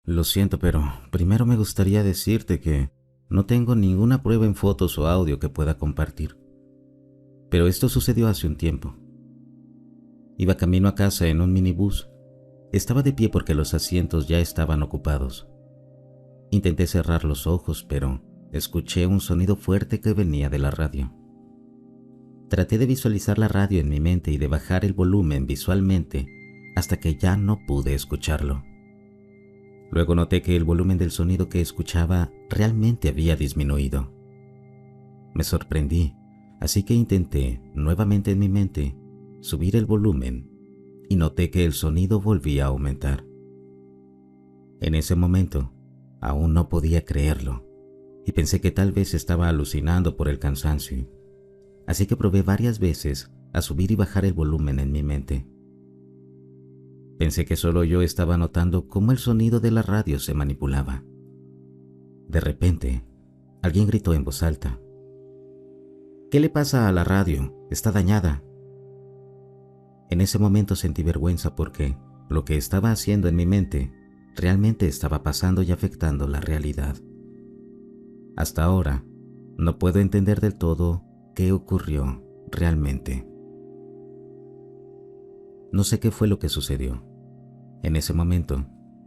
Lo siento, pero primero me gustaría decirte que no tengo ninguna prueba en fotos o audio que pueda compartir. Pero esto sucedió hace un tiempo. Iba camino a casa en un minibús. Estaba de pie porque los asientos ya estaban ocupados. Intenté cerrar los ojos, pero escuché un sonido fuerte que venía de la radio. Traté de visualizar la radio en mi mente y de bajar el volumen visualmente hasta que ya no pude escucharlo. Luego noté que el volumen del sonido que escuchaba realmente había disminuido. Me sorprendí, así que intenté, nuevamente en mi mente, subir el volumen y noté que el sonido volvía a aumentar. En ese momento, aún no podía creerlo y pensé que tal vez estaba alucinando por el cansancio, así que probé varias veces a subir y bajar el volumen en mi mente. Pensé que solo yo estaba notando cómo el sonido de la radio se manipulaba. De repente, alguien gritó en voz alta: «¿Qué le pasa a la radio? Está dañada». En ese momento sentí vergüenza porque lo que estaba haciendo en mi mente realmente estaba pasando y afectando la realidad. Hasta ahora, no puedo entender del todo qué ocurrió realmente. No sé qué fue lo que sucedió. En ese momento,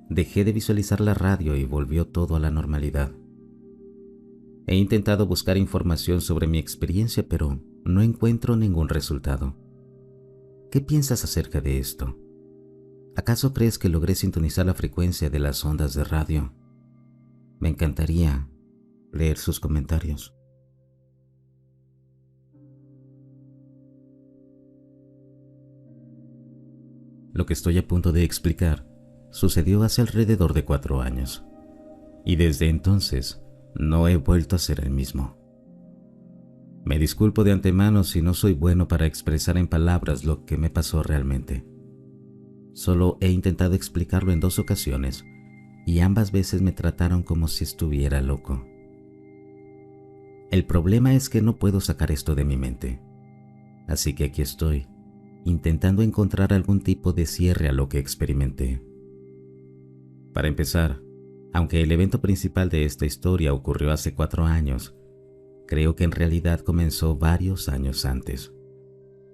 dejé de visualizar la radio y volvió todo a la normalidad. He intentado buscar información sobre mi experiencia, pero no encuentro ningún resultado. ¿Qué piensas acerca de esto? ¿Acaso crees que logré sintonizar la frecuencia de las ondas de radio? Me encantaría leer sus comentarios. Lo que estoy a punto de explicar sucedió hace alrededor de 4 años, y desde entonces no he vuelto a ser el mismo. Me disculpo de antemano si no soy bueno para expresar en palabras lo que me pasó realmente. Solo he intentado explicarlo en 2 ocasiones, y ambas veces me trataron como si estuviera loco. El problema es que no puedo sacar esto de mi mente, así que aquí estoy, intentando encontrar algún tipo de cierre a lo que experimenté. Para empezar, aunque el evento principal de esta historia ocurrió hace 4 años, creo que en realidad comenzó varios años antes,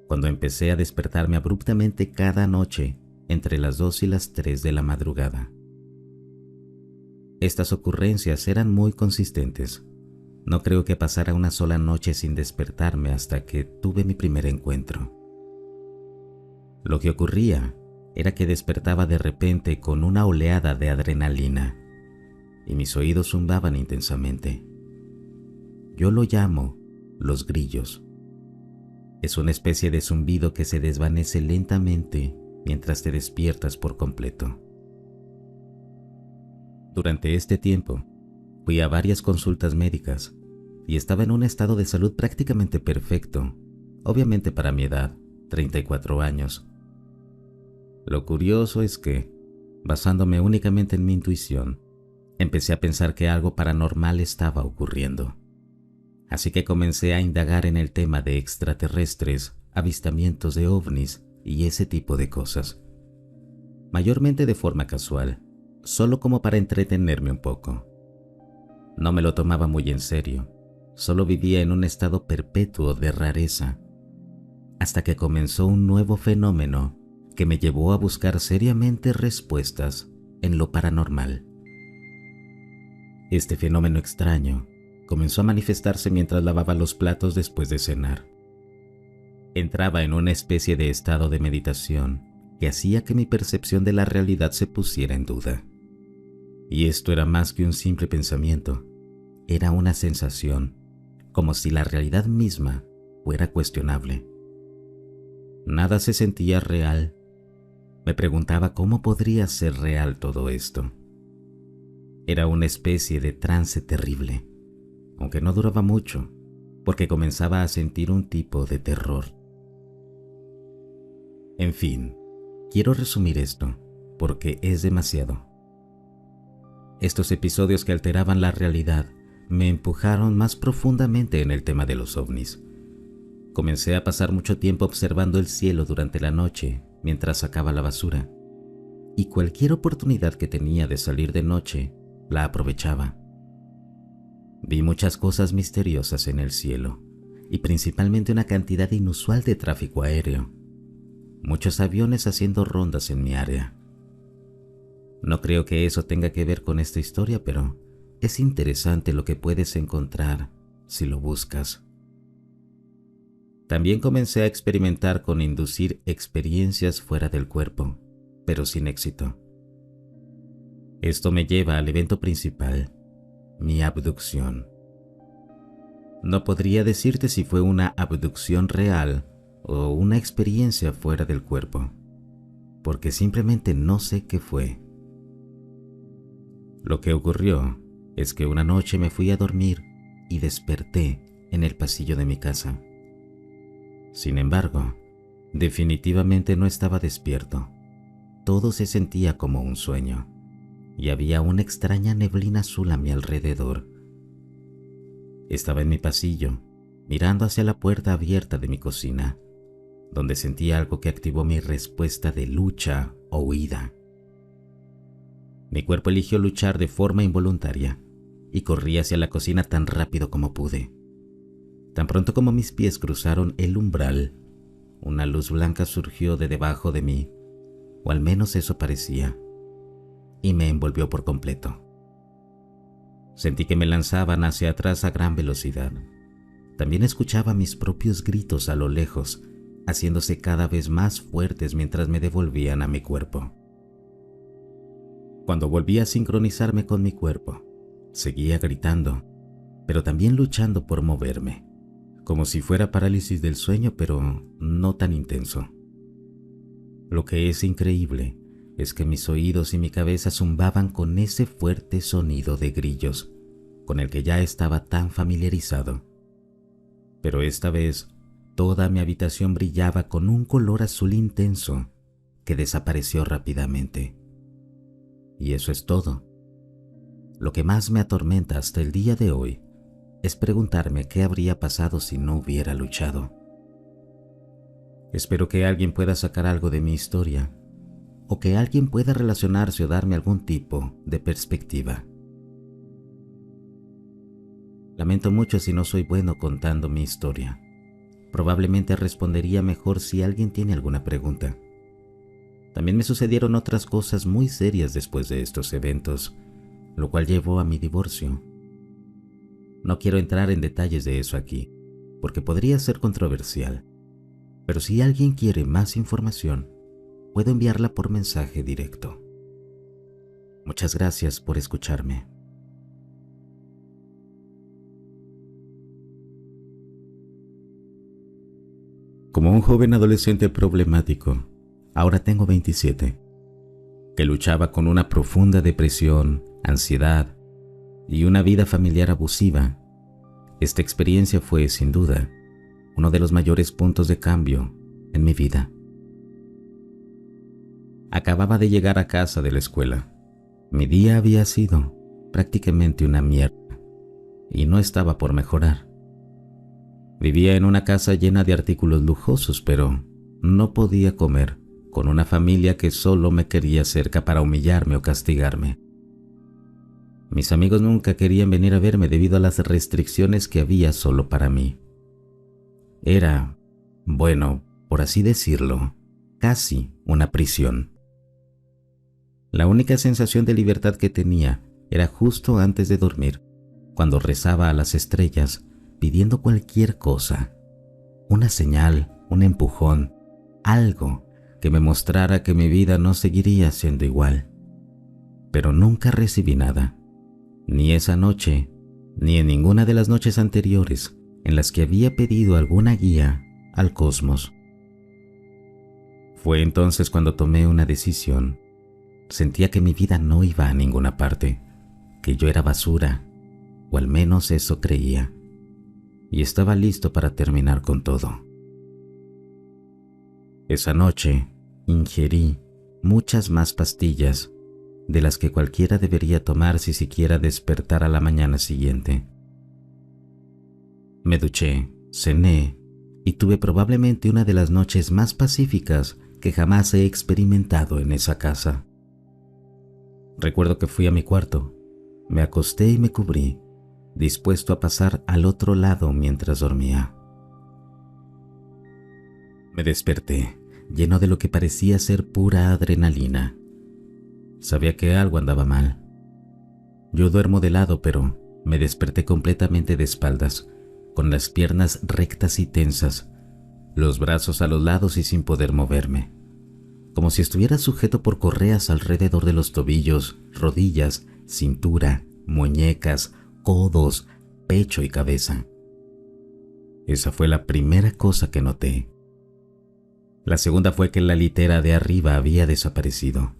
cuando empecé a despertarme abruptamente cada noche entre las 2 y las 3 de la madrugada. Estas ocurrencias eran muy consistentes. No creo que pasara una sola noche sin despertarme hasta que tuve mi primer encuentro. Lo que ocurría era que despertaba de repente con una oleada de adrenalina y mis oídos zumbaban intensamente. Yo lo llamo los grillos. Es una especie de zumbido que se desvanece lentamente mientras te despiertas por completo. Durante este tiempo, fui a varias consultas médicas y estaba en un estado de salud prácticamente perfecto, obviamente para mi edad, 34 años. Lo curioso es que, basándome únicamente en mi intuición, empecé a pensar que algo paranormal estaba ocurriendo. Así que comencé a indagar en el tema de extraterrestres, avistamientos de ovnis y ese tipo de cosas. Mayormente de forma casual, solo como para entretenerme un poco. No me lo tomaba muy en serio, solo vivía en un estado perpetuo de rareza, hasta que comenzó un nuevo fenómeno que me llevó a buscar seriamente respuestas en lo paranormal. Este fenómeno extraño comenzó a manifestarse mientras lavaba los platos después de cenar. Entraba en una especie de estado de meditación que hacía que mi percepción de la realidad se pusiera en duda. Y esto era más que un simple pensamiento, era una sensación, como si la realidad misma fuera cuestionable. Nada se sentía real. Me preguntaba cómo podría ser real todo esto. Era una especie de trance terrible, aunque no duraba mucho, porque comenzaba a sentir un tipo de terror. En fin, quiero resumir esto, porque es demasiado. Estos episodios que alteraban la realidad me empujaron más profundamente en el tema de los ovnis. Comencé a pasar mucho tiempo observando el cielo durante la noche mientras sacaba la basura, y cualquier oportunidad que tenía de salir de noche la aprovechaba. Vi muchas cosas misteriosas en el cielo y principalmente una cantidad inusual de tráfico aéreo. Muchos aviones haciendo rondas en mi área. No creo que eso tenga que ver con esta historia, pero es interesante lo que puedes encontrar si lo buscas. También comencé a experimentar con inducir experiencias fuera del cuerpo, pero sin éxito. Esto me lleva al evento principal, mi abducción. No podría decirte si fue una abducción real o una experiencia fuera del cuerpo, porque simplemente no sé qué fue. Lo que ocurrió es que una noche me fui a dormir y desperté en el pasillo de mi casa. Sin embargo, definitivamente no estaba despierto. Todo se sentía como un sueño, y había una extraña neblina azul a mi alrededor. Estaba en mi pasillo, mirando hacia la puerta abierta de mi cocina, donde sentí algo que activó mi respuesta de lucha o huida. Mi cuerpo eligió luchar de forma involuntaria y corrí hacia la cocina tan rápido como pude. Tan pronto como mis pies cruzaron el umbral, una luz blanca surgió de debajo de mí, o al menos eso parecía, y me envolvió por completo. Sentí que me lanzaban hacia atrás a gran velocidad. También escuchaba mis propios gritos a lo lejos, haciéndose cada vez más fuertes mientras me devolvían a mi cuerpo. Cuando volví a sincronizarme con mi cuerpo, seguía gritando, pero también luchando por moverme, como si fuera parálisis del sueño, pero no tan intenso. Lo que es increíble es que mis oídos y mi cabeza zumbaban con ese fuerte sonido de grillos, con el que ya estaba tan familiarizado. Pero esta vez, toda mi habitación brillaba con un color azul intenso que desapareció rápidamente. Y eso es todo. Lo que más me atormenta hasta el día de hoy es preguntarme qué habría pasado si no hubiera luchado. Espero que alguien pueda sacar algo de mi historia, o que alguien pueda relacionarse o darme algún tipo de perspectiva. Lamento mucho si no soy bueno contando mi historia. Probablemente respondería mejor si alguien tiene alguna pregunta. También me sucedieron otras cosas muy serias después de estos eventos, lo cual llevó a mi divorcio. No quiero entrar en detalles de eso aquí, porque podría ser controversial, pero si alguien quiere más información, puedo enviarla por mensaje directo. Muchas gracias por escucharme. Como un joven adolescente problemático, ahora tengo 27, que luchaba con una profunda depresión, ansiedad y una vida familiar abusiva, esta experiencia fue, sin duda, uno de los mayores puntos de cambio en mi vida. Acababa de llegar a casa de la escuela. Mi día había sido prácticamente una mierda y no estaba por mejorar. Vivía en una casa llena de artículos lujosos, pero no podía comer con una familia que solo me quería cerca para humillarme o castigarme. Mis amigos nunca querían venir a verme debido a las restricciones que había solo para mí. Era, bueno, por así decirlo, casi una prisión. La única sensación de libertad que tenía era justo antes de dormir, cuando rezaba a las estrellas pidiendo cualquier cosa, una señal, un empujón, algo que me mostrara que mi vida no seguiría siendo igual. Pero nunca recibí nada, ni esa noche, ni en ninguna de las noches anteriores en las que había pedido alguna guía al cosmos. Fue entonces cuando tomé una decisión. Sentía que mi vida no iba a ninguna parte, que yo era basura, o al menos eso creía, y estaba listo para terminar con todo. Esa noche ingerí muchas más pastillas de las que cualquiera debería tomar si siquiera despertara a la mañana siguiente. Me duché, cené y tuve probablemente una de las noches más pacíficas que jamás he experimentado en esa casa. Recuerdo que fui a mi cuarto, me acosté y me cubrí, dispuesto a pasar al otro lado mientras dormía. Me desperté, lleno de lo que parecía ser pura adrenalina. Sabía que algo andaba mal. Yo duermo de lado, pero me desperté completamente de espaldas, con las piernas rectas y tensas, los brazos a los lados y sin poder moverme, como si estuviera sujeto por correas alrededor de los tobillos, rodillas, cintura, muñecas, codos, pecho y cabeza. Esa fue la primera cosa que noté. La segunda fue que la litera de arriba había desaparecido.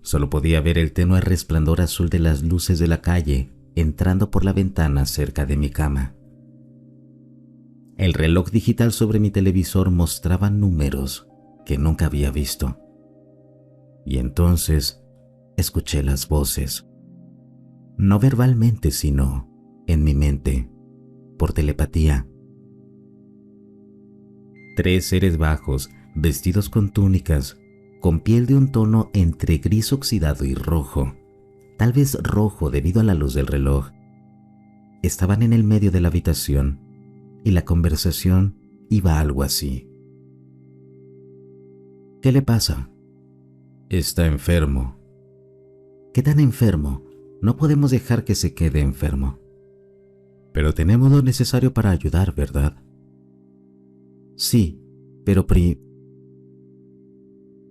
Solo podía ver el tenue resplandor azul de las luces de la calle entrando por la ventana cerca de mi cama. El reloj digital sobre mi televisor mostraba números que nunca había visto. Y entonces escuché las voces. No verbalmente, sino en mi mente, por telepatía. 3 seres bajos, vestidos con túnicas, con piel de un tono entre gris oxidado y rojo, tal vez rojo debido a la luz del reloj. Estaban en el medio de la habitación y la conversación iba algo así. ¿Qué le pasa? Está enfermo. ¿Qué tan enfermo? No podemos dejar que se quede enfermo. Pero tenemos lo necesario para ayudar, ¿verdad? Sí, pero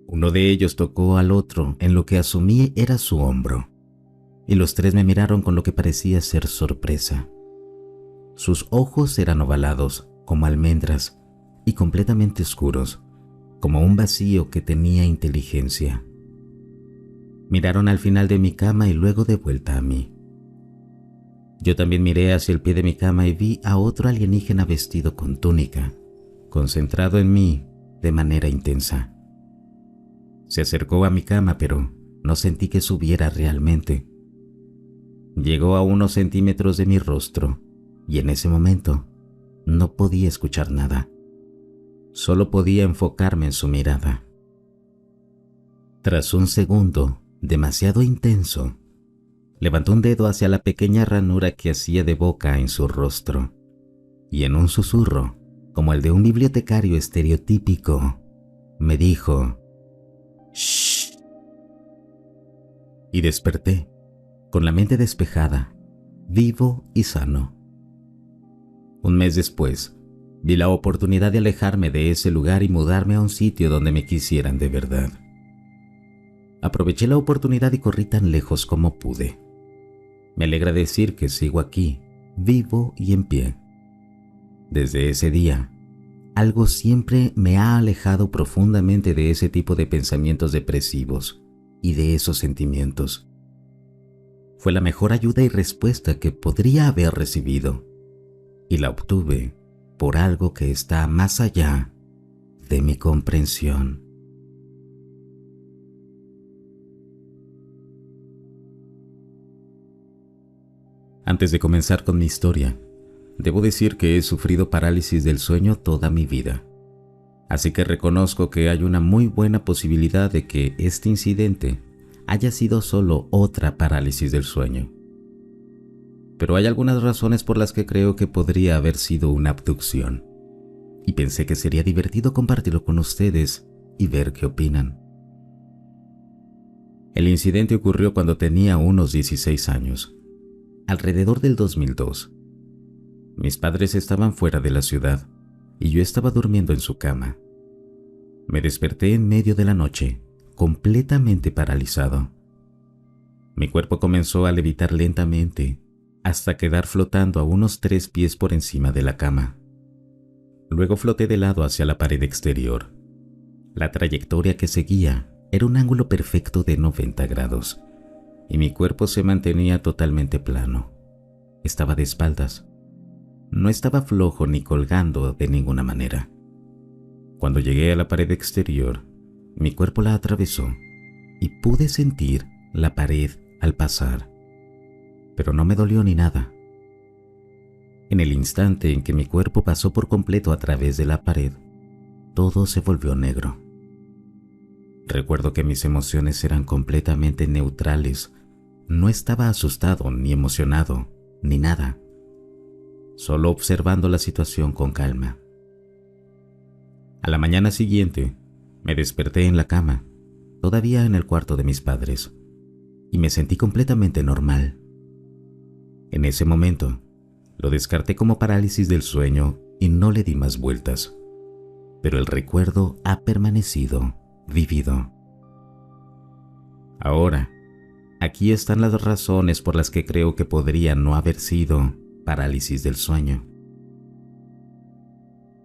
Uno de ellos tocó al otro en lo que asumí era su hombro, y los tres me miraron con lo que parecía ser sorpresa. Sus ojos eran ovalados, como almendras, y completamente oscuros, como un vacío que tenía inteligencia. Miraron al final de mi cama y luego de vuelta a mí. Yo también miré hacia el pie de mi cama y vi a otro alienígena vestido con túnica, concentrado en mí de manera intensa. Se acercó a mi cama, pero no sentí que subiera realmente. Llegó a unos centímetros de mi rostro y en ese momento no podía escuchar nada. Solo podía enfocarme en su mirada. Tras un segundo demasiado intenso, levantó un dedo hacia la pequeña ranura que hacía de boca en su rostro y en un susurro, como el de un bibliotecario estereotípico, me dijo: «Shh». Y desperté, con la mente despejada, vivo y sano. Un mes después, vi la oportunidad de alejarme de ese lugar y mudarme a un sitio donde me quisieran de verdad. Aproveché la oportunidad y corrí tan lejos como pude. Me alegra decir que sigo aquí, vivo y en pie. Desde ese día, algo siempre me ha alejado profundamente de ese tipo de pensamientos depresivos y de esos sentimientos. Fue la mejor ayuda y respuesta que podría haber recibido, y la obtuve por algo que está más allá de mi comprensión. Antes de comenzar con mi historia, debo decir que he sufrido parálisis del sueño toda mi vida, así que reconozco que hay una muy buena posibilidad de que este incidente haya sido solo otra parálisis del sueño. Pero hay algunas razones por las que creo que podría haber sido una abducción, y pensé que sería divertido compartirlo con ustedes y ver qué opinan. El incidente ocurrió cuando tenía unos 16 años, alrededor del 2002. Mis padres estaban fuera de la ciudad y yo estaba durmiendo en su cama. Me desperté en medio de la noche, completamente paralizado. Mi cuerpo comenzó a levitar lentamente hasta quedar flotando a unos 3 pies por encima de la cama. Luego floté de lado hacia la pared exterior. La trayectoria que seguía era un ángulo perfecto de 90 grados y mi cuerpo se mantenía totalmente plano. Estaba de espaldas. No estaba flojo ni colgando de ninguna manera. Cuando llegué a la pared exterior, mi cuerpo la atravesó y pude sentir la pared al pasar, pero no me dolió ni nada. En el instante en que mi cuerpo pasó por completo a través de la pared, todo se volvió negro. Recuerdo que mis emociones eran completamente neutrales. No estaba asustado, ni emocionado, ni nada. Solo observando la situación con calma. A la mañana siguiente, me desperté en la cama, todavía en el cuarto de mis padres, y me sentí completamente normal. En ese momento, lo descarté como parálisis del sueño y no le di más vueltas. Pero el recuerdo ha permanecido vívido. Ahora, aquí están las razones por las que creo que podría no haber sido parálisis del sueño.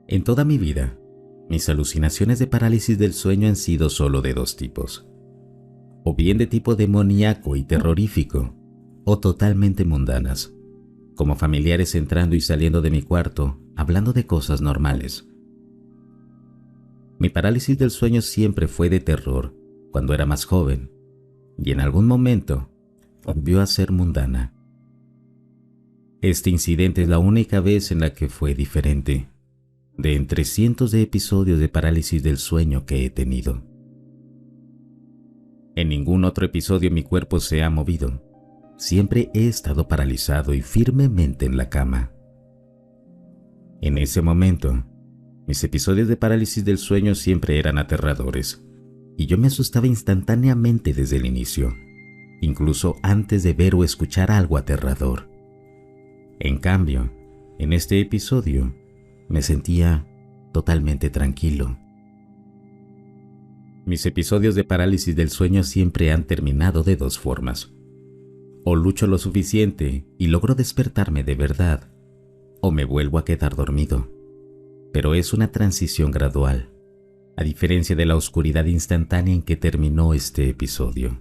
En toda mi vida, mis alucinaciones de parálisis del sueño han sido solo de dos tipos. O bien de tipo demoníaco y terrorífico, o totalmente mundanas, como familiares entrando y saliendo de mi cuarto, hablando de cosas normales. Mi parálisis del sueño siempre fue de terror cuando era más joven, y en algún momento volvió a ser mundana. Este incidente es la única vez en la que fue diferente, de entre cientos de episodios de parálisis del sueño que he tenido. En ningún otro episodio mi cuerpo se ha movido. Siempre he estado paralizado y firmemente en la cama. En ese momento, mis episodios de parálisis del sueño siempre eran aterradores, y yo me asustaba instantáneamente desde el inicio, incluso antes de ver o escuchar algo aterrador. En cambio, en este episodio, me sentía totalmente tranquilo. Mis episodios de parálisis del sueño siempre han terminado de dos formas. O lucho lo suficiente y logro despertarme de verdad, o me vuelvo a quedar dormido. Pero es una transición gradual, a diferencia de la oscuridad instantánea en que terminó este episodio.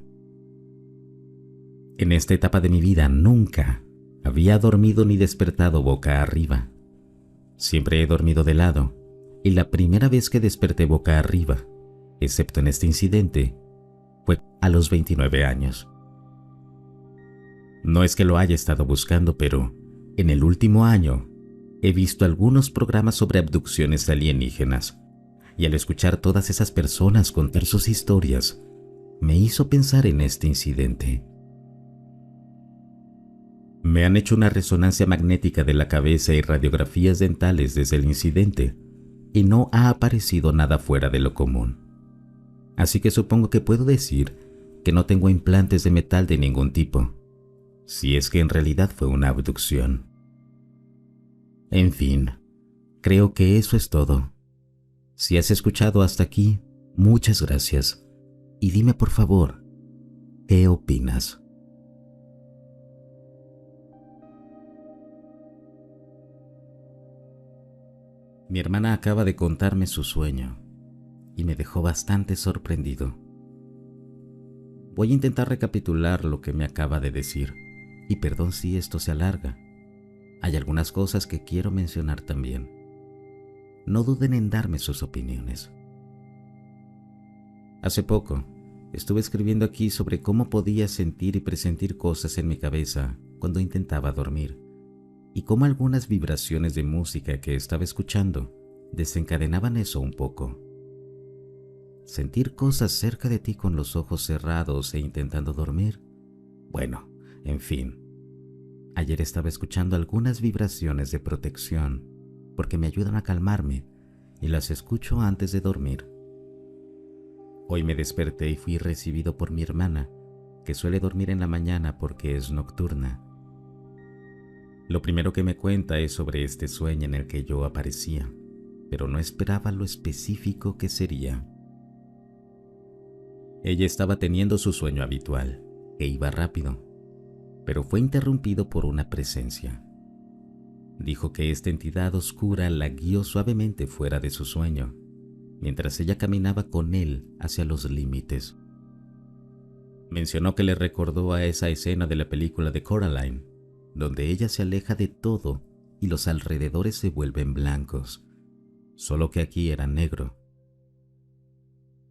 En esta etapa de mi vida nunca había dormido ni despertado boca arriba. Siempre he dormido de lado, y la primera vez que desperté boca arriba, excepto en este incidente, fue a los 29 años. No es que lo haya estado buscando, pero en el último año he visto algunos programas sobre abducciones alienígenas, y al escuchar todas esas personas contar sus historias, me hizo pensar en este incidente. Me han hecho una resonancia magnética de la cabeza y radiografías dentales desde el incidente, y no ha aparecido nada fuera de lo común. Así que supongo que puedo decir que no tengo implantes de metal de ningún tipo, si es que en realidad fue una abducción. En fin, creo que eso es todo. Si has escuchado hasta aquí, muchas gracias. Y dime por favor, ¿qué opinas? Mi hermana acaba de contarme su sueño y me dejó bastante sorprendido. Voy a intentar recapitular lo que me acaba de decir, y perdón si esto se alarga. Hay algunas cosas que quiero mencionar también. No duden en darme sus opiniones. Hace poco, estuve escribiendo aquí sobre cómo podía sentir y presentir cosas en mi cabeza cuando intentaba dormir, y cómo algunas vibraciones de música que estaba escuchando desencadenaban eso un poco. Sentir cosas cerca de ti con los ojos cerrados e intentando dormir. Bueno, en fin. Ayer estaba escuchando algunas vibraciones de protección porque me ayudan a calmarme y las escucho antes de dormir. Hoy me desperté y fui recibido por mi hermana, que suele dormir en la mañana porque es nocturna. Lo primero que me cuenta es sobre este sueño en el que yo aparecía, pero no esperaba lo específico que sería. Ella estaba teniendo su sueño habitual, que iba rápido, pero fue interrumpido por una presencia. Dijo que esta entidad oscura la guió suavemente fuera de su sueño, mientras ella caminaba con él hacia los límites. Mencionó que le recordó a esa escena de la película de Coraline, donde ella se aleja de todo y los alrededores se vuelven blancos, solo que aquí era negro.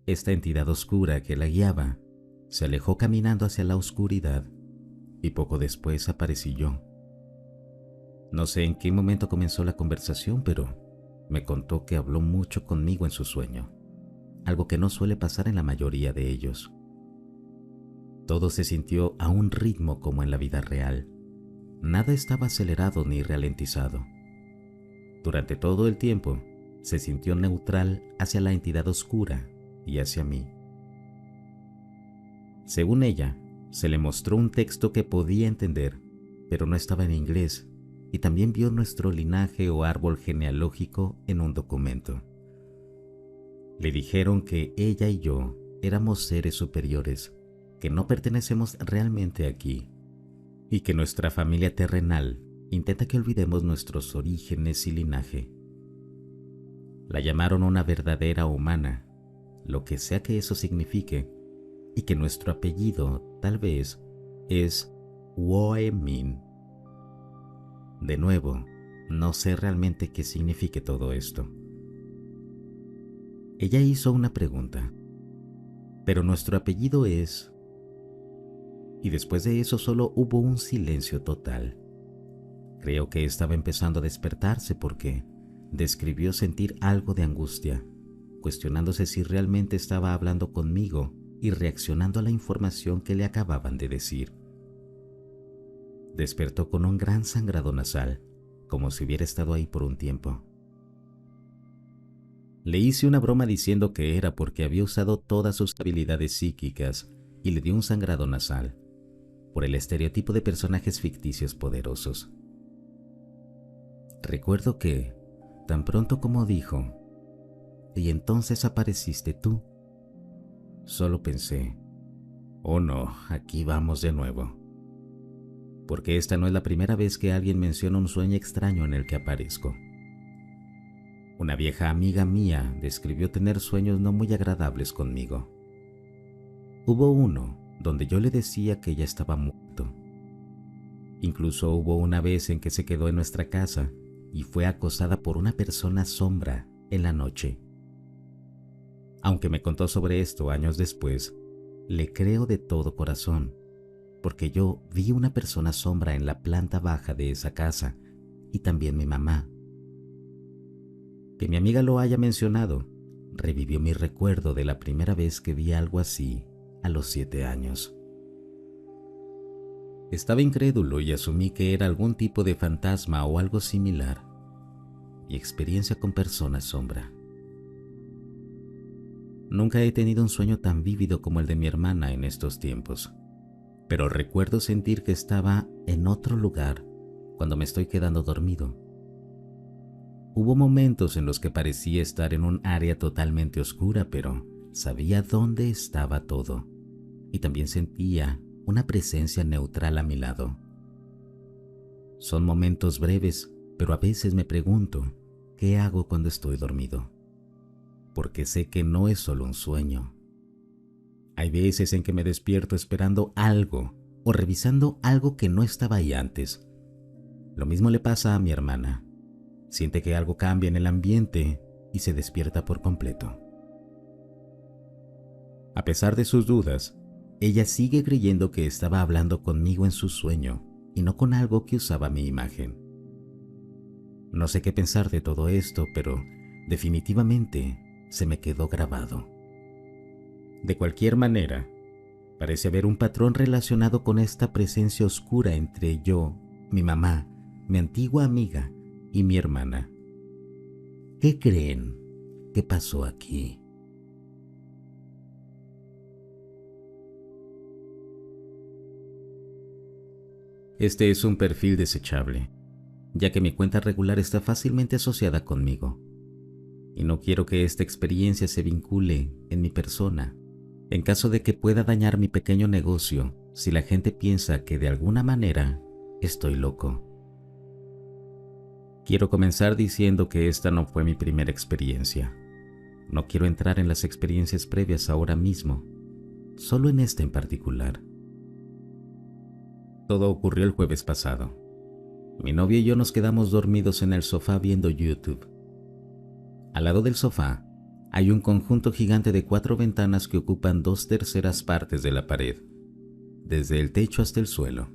Esta entidad oscura que la guiaba se alejó caminando hacia la oscuridad y poco después aparecí yo. No sé en qué momento comenzó la conversación, pero me contó que habló mucho conmigo en su sueño algo que no suele pasar en la mayoría de ellos. Todo se sintió a un ritmo como en la vida real. Nada estaba acelerado ni ralentizado. Durante todo el tiempo, se sintió neutral hacia la entidad oscura y hacia mí. Según ella, se le mostró un texto que podía entender, pero no estaba en inglés, y también vio nuestro linaje o árbol genealógico en un documento. Le dijeron que ella y yo éramos seres superiores, que no pertenecemos realmente aquí, y que nuestra familia terrenal intenta que olvidemos nuestros orígenes y linaje. La llamaron una verdadera humana, lo que sea que eso signifique, y que nuestro apellido, tal vez, es Woe-min. De nuevo, no sé realmente qué signifique todo esto. Ella hizo una pregunta, pero nuestro apellido es... Y después de eso solo hubo un silencio total. Creo que estaba empezando a despertarse porque describió sentir algo de angustia, cuestionándose si realmente estaba hablando conmigo y reaccionando a la información que le acababan de decir. Despertó con un gran sangrado nasal, como si hubiera estado ahí por un tiempo. Le hice una broma diciendo que era porque había usado todas sus habilidades psíquicas y le dio un sangrado nasal, por el estereotipo de personajes ficticios poderosos. Recuerdo que, tan pronto como dijo, "Y entonces apareciste tú", solo pensé, oh no, aquí vamos de nuevo. Porque esta no es la primera vez que alguien menciona un sueño extraño en el que aparezco. Una vieja amiga mía describió tener sueños no muy agradables conmigo. Hubo uno donde yo le decía que ella estaba muerto. Incluso hubo una vez en que se quedó en nuestra casa y fue acosada por una persona sombra en la noche. Aunque me contó sobre esto años después, le creo de todo corazón, porque yo vi una persona sombra en la planta baja de esa casa y también mi mamá. Que mi amiga lo haya mencionado revivió mi recuerdo de la primera vez que vi algo así a los 7 años. Estaba incrédulo y asumí que era algún tipo de fantasma o algo similar. Mi experiencia con personas sombra. Nunca he tenido un sueño tan vívido como el de mi hermana en estos tiempos, pero recuerdo sentir que estaba en otro lugar cuando me estoy quedando dormido. Hubo momentos en los que parecía estar en un área totalmente oscura, pero sabía dónde estaba todo, y también sentía una presencia neutral a mi lado. Son momentos breves, pero a veces me pregunto, ¿qué hago cuando estoy dormido? Porque sé que no es solo un sueño. Hay veces en que me despierto esperando algo o revisando algo que no estaba ahí antes. Lo mismo le pasa a mi hermana. Siente que algo cambia en el ambiente y se despierta por completo. A pesar de sus dudas, ella sigue creyendo que estaba hablando conmigo en su sueño y no con algo que usaba mi imagen. No sé qué pensar de todo esto, pero definitivamente se me quedó grabado. De cualquier manera, parece haber un patrón relacionado con esta presencia oscura entre yo, mi mamá, mi antigua amiga y mi hermana. ¿Qué creen que pasó aquí? Este es un perfil desechable, ya que mi cuenta regular está fácilmente asociada conmigo. Y no quiero que esta experiencia se vincule en mi persona, en caso de que pueda dañar mi pequeño negocio si la gente piensa que de alguna manera estoy loco. Quiero comenzar diciendo que esta no fue mi primera experiencia. No quiero entrar en las experiencias previas ahora mismo, solo en esta en particular. Todo ocurrió el jueves pasado. Mi novia y yo nos quedamos dormidos en el sofá viendo YouTube. Al lado del sofá hay un conjunto gigante de 4 ventanas que ocupan 2/3 partes de la pared, desde el techo hasta el suelo.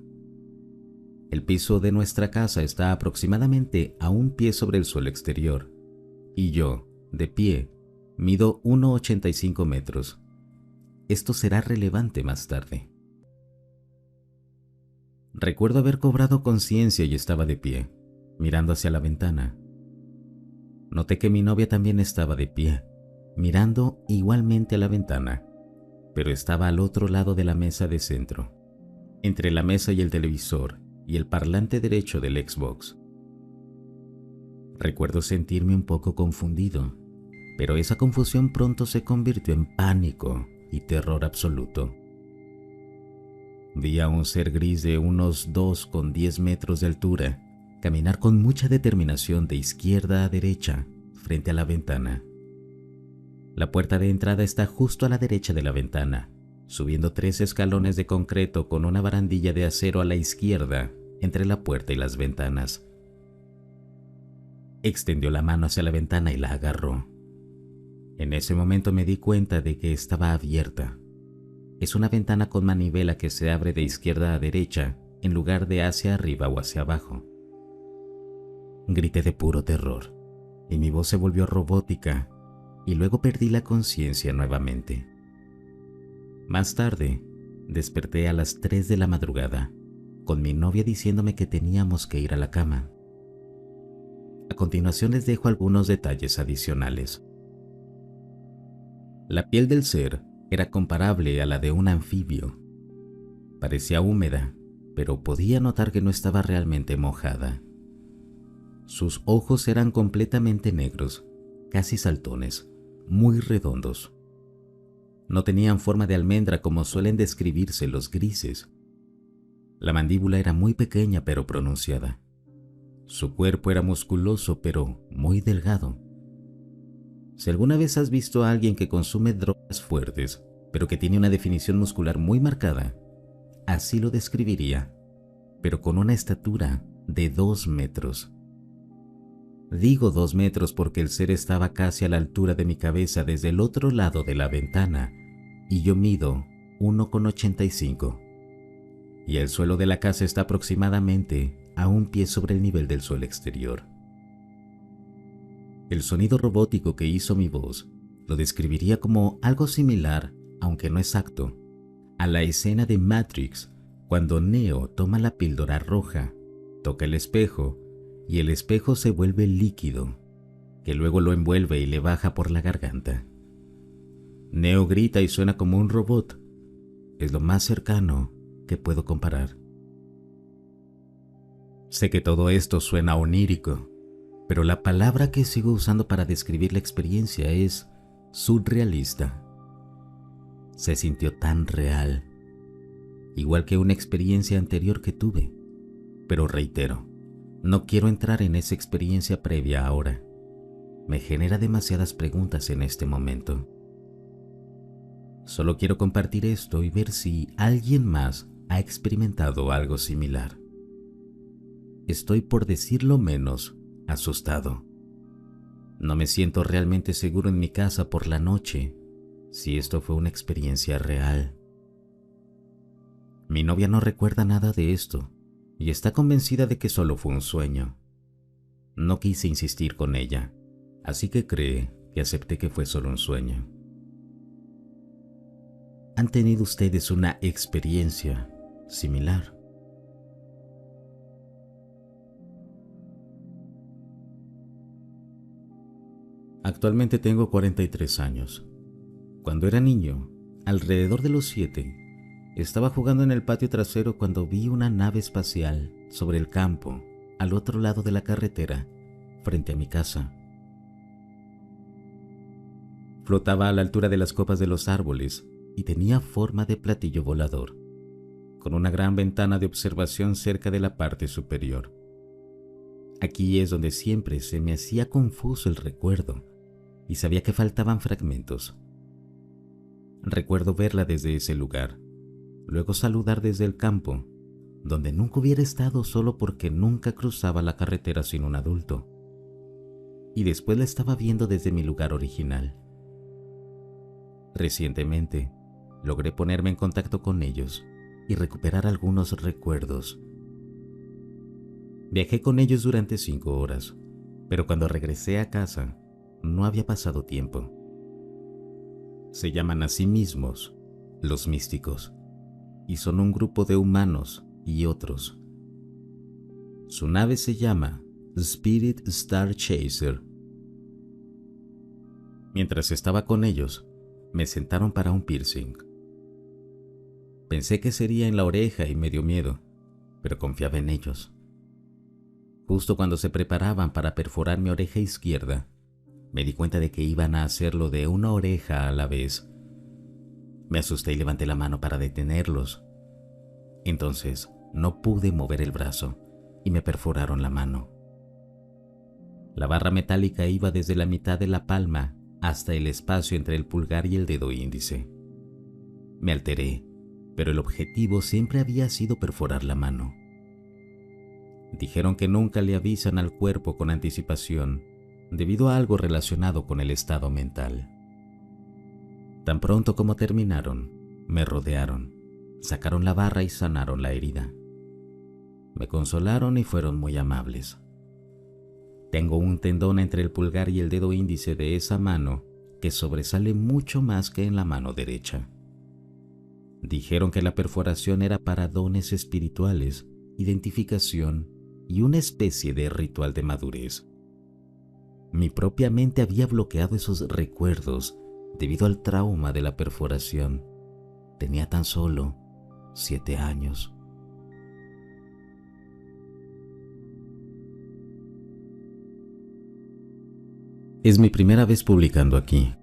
El piso de nuestra casa está aproximadamente a un pie sobre el suelo exterior, y yo, de pie, Mido 1,85 metros. Esto será relevante más tarde. Recuerdo haber cobrado conciencia y estaba de pie, mirando hacia la ventana. Noté que mi novia también estaba de pie, mirando igualmente a la ventana, pero estaba al otro lado de la mesa de centro, entre la mesa y el televisor y el parlante derecho del Xbox. Recuerdo sentirme un poco confundido, pero esa confusión pronto se convirtió en pánico y terror absoluto. Vi a un ser gris de unos 2,10 metros de altura caminar con mucha determinación de izquierda a derecha frente a la ventana. La puerta de entrada está justo a la derecha de la ventana, subiendo 3 escalones de concreto con una barandilla de acero a la izquierda entre la puerta y las ventanas. Extendió la mano hacia la ventana y la agarró. En ese momento me di cuenta de que estaba abierta. Es una ventana con manivela que se abre de izquierda a derecha en lugar de hacia arriba o hacia abajo. Grité de puro terror y mi voz se volvió robótica y luego perdí la conciencia nuevamente. Más tarde, desperté a las 3 de la madrugada con mi novia diciéndome que teníamos que ir a la cama. A continuación les dejo algunos detalles adicionales. La piel del ser era comparable a la de un anfibio. Parecía húmeda, pero podía notar que no estaba realmente mojada. Sus ojos eran completamente negros, casi saltones, muy redondos. No tenían forma de almendra como suelen describirse los grises. La mandíbula era muy pequeña pero pronunciada. Su cuerpo era musculoso pero muy delgado. Si alguna vez has visto a alguien que consume drogas fuertes, pero que tiene una definición muscular muy marcada, así lo describiría, pero con una estatura de 2 metros. Digo 2 metros porque el ser estaba casi a la altura de mi cabeza desde el otro lado de la ventana, y yo mido 1,85. Y el suelo de la casa está aproximadamente a 1 pie sobre el nivel del suelo exterior. El sonido robótico que hizo mi voz lo describiría como algo similar, aunque no exacto, a la escena de Matrix cuando Neo toma la píldora roja, toca el espejo y el espejo se vuelve líquido, que luego lo envuelve y le baja por la garganta. Neo grita y suena como un robot. Es lo más cercano que puedo comparar. Sé que todo esto suena onírico, pero la palabra que sigo usando para describir la experiencia es surrealista. Se sintió tan real, igual que una experiencia anterior que tuve. Pero reitero, no quiero entrar en esa experiencia previa ahora. Me genera demasiadas preguntas en este momento. Solo quiero compartir esto y ver si alguien más ha experimentado algo similar. Estoy, por decirlo menos, asustado. No me siento realmente seguro en mi casa por la noche, si esto fue una experiencia real. Mi novia no recuerda nada de esto y está convencida de que solo fue un sueño. No quise insistir con ella, así que cree que acepté que fue solo un sueño. ¿Han tenido ustedes una experiencia similar? Actualmente tengo 43 años. Cuando era niño, alrededor de los 7, estaba jugando en el patio trasero cuando vi una nave espacial sobre el campo, al otro lado de la carretera, frente a mi casa. Flotaba a la altura de las copas de los árboles y tenía forma de platillo volador, con una gran ventana de observación cerca de la parte superior. Aquí es donde siempre se me hacía confuso el recuerdo y sabía que faltaban fragmentos. Recuerdo verla desde ese lugar, luego saludar desde el campo, donde nunca hubiera estado solo porque nunca cruzaba la carretera sin un adulto, y después la estaba viendo desde mi lugar original. Recientemente, logré ponerme en contacto con ellos y recuperar algunos recuerdos. Viajé con ellos durante 5 horas, pero cuando regresé a casa, no había pasado tiempo. Se llaman a sí mismos los místicos y son un grupo de humanos y otros. Su nave se llama Spirit Star Chaser. Mientras estaba con ellos, me sentaron para un piercing. Pensé que sería en la oreja y me dio miedo, pero confiaba en ellos. Justo cuando se preparaban para perforar mi oreja izquierda, me di cuenta de que iban a hacerlo de una oreja a la vez. Me asusté y levanté la mano para detenerlos. Entonces no pude mover el brazo y me perforaron la mano. La barra metálica iba desde la mitad de la palma hasta el espacio entre el pulgar y el dedo índice. Me alteré, pero el objetivo siempre había sido perforar la mano. Dijeron que nunca le avisan al cuerpo con anticipación, debido a algo relacionado con el estado mental. Tan pronto como terminaron, me rodearon, sacaron la barra y sanaron la herida. Me consolaron y fueron muy amables. Tengo un tendón entre el pulgar y el dedo índice de esa mano que sobresale mucho más que en la mano derecha. Dijeron que la perforación era para dones espirituales, identificación y una especie de ritual de madurez. Mi propia mente había bloqueado esos recuerdos debido al trauma de la perforación. Tenía tan solo 7 años. Es mi primera vez publicando aquí,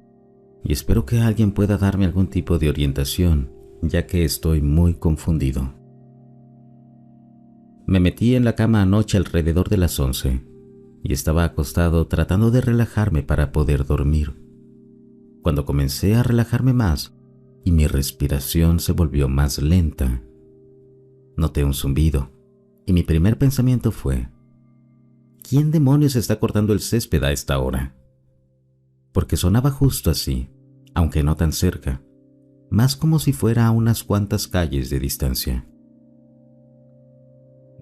y espero que alguien pueda darme algún tipo de orientación, ya que estoy muy confundido. Me metí en la cama anoche alrededor de las 11 y estaba acostado tratando de relajarme para poder dormir. Cuando comencé a relajarme más y mi respiración se volvió más lenta, noté un zumbido y mi primer pensamiento fue: ¿quién demonios está cortando el césped a esta hora? Porque sonaba justo así, aunque no tan cerca, más como si fuera a unas cuantas calles de distancia.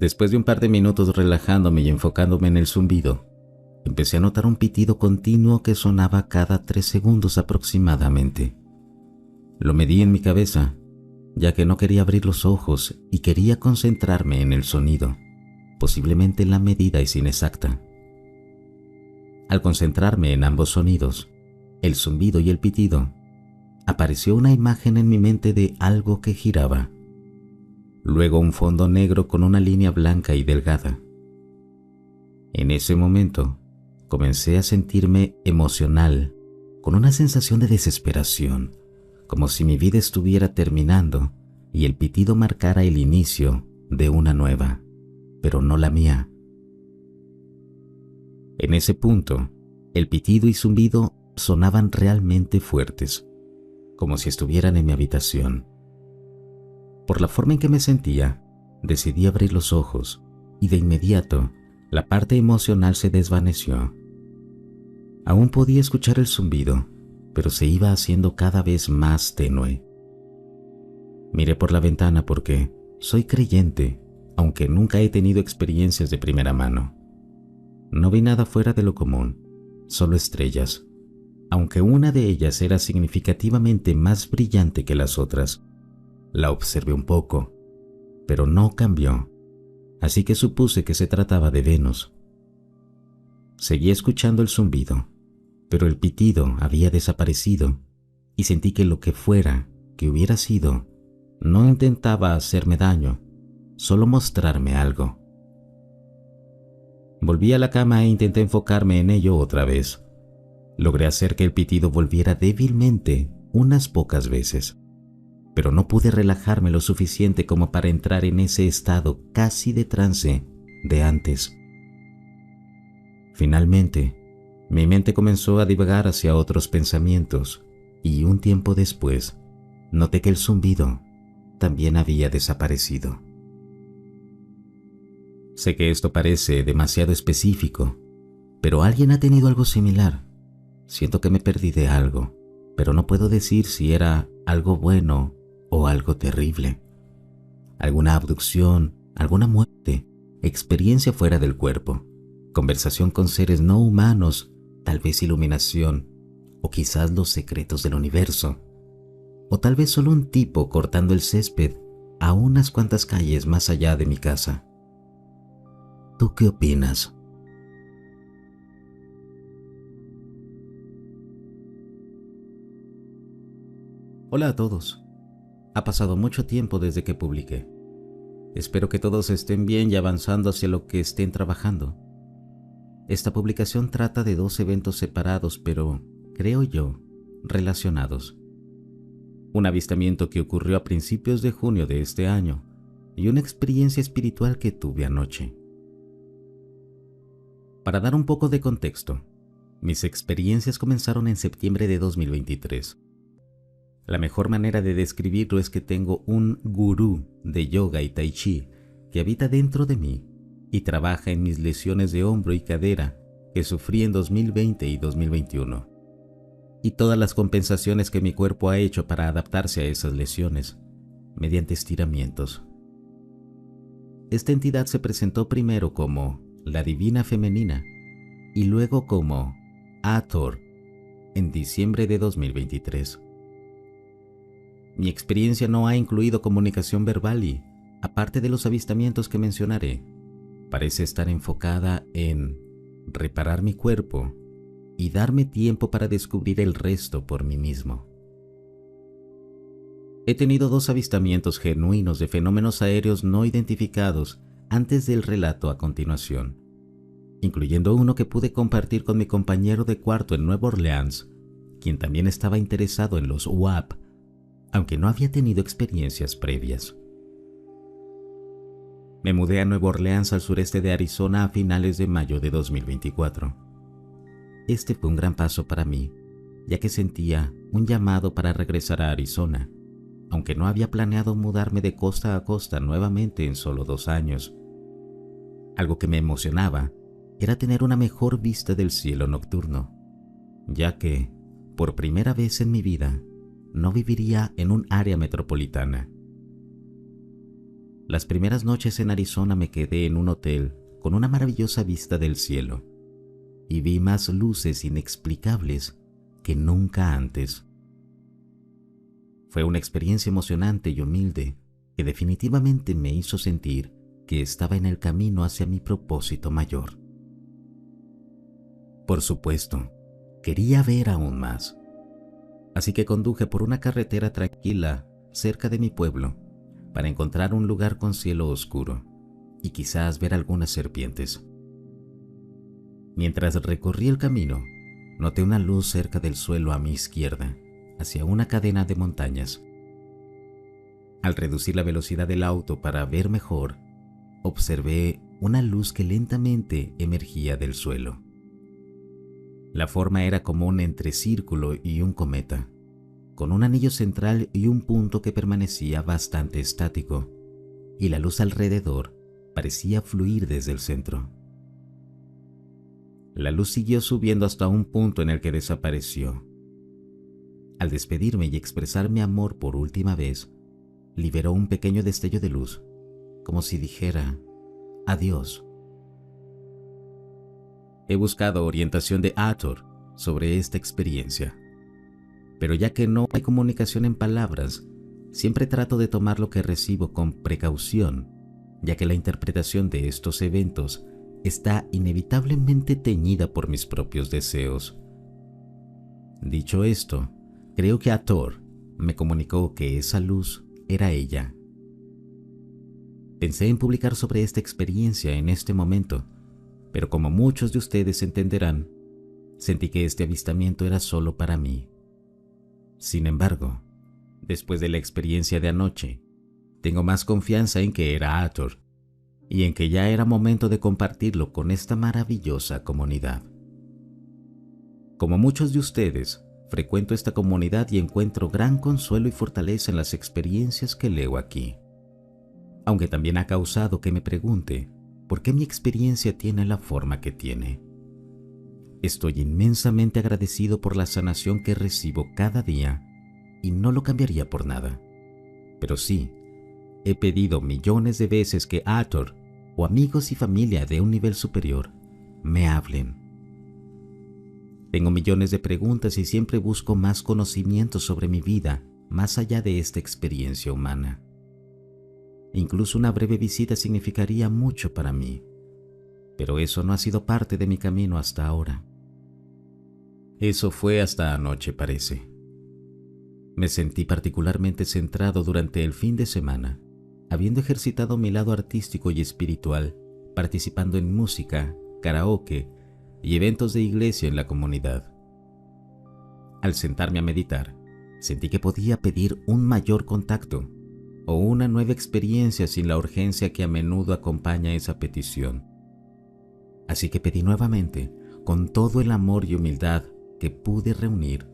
Después de un par de minutos relajándome y enfocándome en el zumbido, empecé a notar un pitido continuo que sonaba cada 3 segundos aproximadamente. Lo medí en mi cabeza, ya que no quería abrir los ojos y quería concentrarme en el sonido. Posiblemente la medida es inexacta. Al concentrarme en ambos sonidos, el zumbido y el pitido, apareció una imagen en mi mente de algo que giraba. Luego un fondo negro con una línea blanca y delgada. En ese momento, comencé a sentirme emocional, con una sensación de desesperación, como si mi vida estuviera terminando y el pitido marcara el inicio de una nueva, pero no la mía. En ese punto, el pitido y zumbido sonaban realmente fuertes, como si estuvieran en mi habitación. Por la forma en que me sentía, decidí abrir los ojos y de inmediato la parte emocional se desvaneció. Aún podía escuchar el zumbido, pero se iba haciendo cada vez más tenue. Miré por la ventana porque soy creyente, aunque nunca he tenido experiencias de primera mano. No vi nada fuera de lo común, solo estrellas, aunque una de ellas era significativamente más brillante que las otras. La observé un poco, pero no cambió, así que supuse que se trataba de Venus. Seguí escuchando el zumbido, pero el pitido había desaparecido y sentí que lo que fuera que hubiera sido no intentaba hacerme daño, solo mostrarme algo. Volví a la cama e intenté enfocarme en ello otra vez. Logré hacer que el pitido volviera débilmente unas pocas veces, pero no pude relajarme lo suficiente como para entrar en ese estado casi de trance de antes. Finalmente, mi mente comenzó a divagar hacia otros pensamientos y un tiempo después, noté que el zumbido también había desaparecido. Sé que esto parece demasiado específico, pero alguien ha tenido algo similar. Siento que me perdí de algo, pero no puedo decir si era algo bueno o algo terrible. Alguna abducción, alguna muerte, experiencia fuera del cuerpo, conversación con seres no humanos, tal vez iluminación, o quizás los secretos del universo. o tal vez solo un tipo cortando el césped a unas cuantas calles más allá de mi casa. ¿Tú qué opinas? Hola a todos. Ha pasado mucho tiempo desde que publiqué. Espero que todos estén bien y avanzando hacia lo que estén trabajando. Esta publicación trata de dos eventos separados, pero, creo yo, relacionados. Un avistamiento que ocurrió a principios de junio de este año y una experiencia espiritual que tuve anoche. Para dar un poco de contexto, mis experiencias comenzaron en septiembre de 2023. La mejor manera de describirlo es que tengo un gurú de yoga y tai chi que habita dentro de mí y trabaja en mis lesiones de hombro y cadera que sufrí en 2020 y 2021, y todas las compensaciones que mi cuerpo ha hecho para adaptarse a esas lesiones, mediante estiramientos. Esta entidad se presentó primero como la Divina Femenina y luego como Hathor en diciembre de 2023. Mi experiencia no ha incluido comunicación verbal y, aparte de los avistamientos que mencionaré, parece estar enfocada en reparar mi cuerpo y darme tiempo para descubrir el resto por mí mismo. He tenido dos avistamientos genuinos de fenómenos aéreos no identificados antes del relato a continuación, incluyendo uno que pude compartir con mi compañero de cuarto en Nueva Orleans, quien también estaba interesado en los UAP, aunque no había tenido experiencias previas. Me mudé a Nueva Orleans al sureste de Arizona a finales de mayo de 2024. Este fue un gran paso para mí, ya que sentía un llamado para regresar a Arizona, aunque no había planeado mudarme de costa a costa nuevamente en solo 2 años. Algo que me emocionaba era tener una mejor vista del cielo nocturno, ya que, por primera vez en mi vida, no viviría en un área metropolitana. Las primeras noches en Arizona me quedé en un hotel con una maravillosa vista del cielo y vi más luces inexplicables que nunca antes. Fue una experiencia emocionante y humilde que definitivamente me hizo sentir que estaba en el camino hacia mi propósito mayor. Por supuesto, quería ver aún más. Así que conduje por una carretera tranquila cerca de mi pueblo para encontrar un lugar con cielo oscuro y quizás ver algunas serpientes. Mientras recorrí el camino, noté una luz cerca del suelo a mi izquierda, hacia una cadena de montañas. Al reducir la velocidad del auto para ver mejor, observé una luz que lentamente emergía del suelo. La forma era como un entrecírculo y un cometa, con un anillo central y un punto que permanecía bastante estático, y la luz alrededor parecía fluir desde el centro. La luz siguió subiendo hasta un punto en el que desapareció. Al despedirme y expresar mi amor por última vez, liberó un pequeño destello de luz, como si dijera adiós. He buscado orientación de Hathor sobre esta experiencia, pero ya que no hay comunicación en palabras, siempre trato de tomar lo que recibo con precaución, ya que la interpretación de estos eventos está inevitablemente teñida por mis propios deseos. Dicho esto, creo que Hathor me comunicó que esa luz era ella. Pensé en publicar sobre esta experiencia en este momento, pero como muchos de ustedes entenderán, sentí que este avistamiento era solo para mí. Sin embargo, después de la experiencia de anoche, tengo más confianza en que era Hathor y en que ya era momento de compartirlo con esta maravillosa comunidad. Como muchos de ustedes, frecuento esta comunidad y encuentro gran consuelo y fortaleza en las experiencias que leo aquí, aunque también ha causado que me pregunte por qué mi experiencia tiene la forma que tiene. Estoy inmensamente agradecido por la sanación que recibo cada día y no lo cambiaría por nada. Pero sí, he pedido millones de veces que Hathor o amigos y familia de un nivel superior me hablen. Tengo millones de preguntas y siempre busco más conocimiento sobre mi vida más allá de esta experiencia humana. Incluso una breve visita significaría mucho para mí, pero eso no ha sido parte de mi camino hasta ahora. Eso fue hasta anoche, parece. Me sentí particularmente centrado durante el fin de semana, habiendo ejercitado mi lado artístico y espiritual, participando en música, karaoke y eventos de iglesia en la comunidad. Al sentarme a meditar, sentí que podía pedir un mayor contacto o una nueva experiencia sin la urgencia que a menudo acompaña esa petición. Así que pedí nuevamente, con todo el amor y humildad que pude reunir,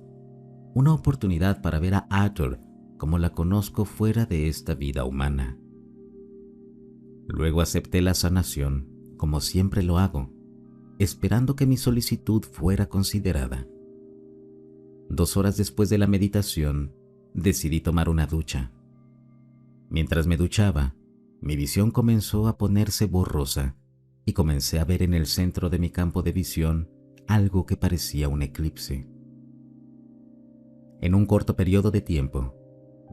una oportunidad para ver a Arthur como la conozco fuera de esta vida humana. Luego acepté la sanación, como siempre lo hago, esperando que mi solicitud fuera considerada. 2 horas después de la meditación, decidí tomar una ducha. Mientras me duchaba, mi visión comenzó a ponerse borrosa y comencé a ver en el centro de mi campo de visión algo que parecía un eclipse. En un corto periodo de tiempo,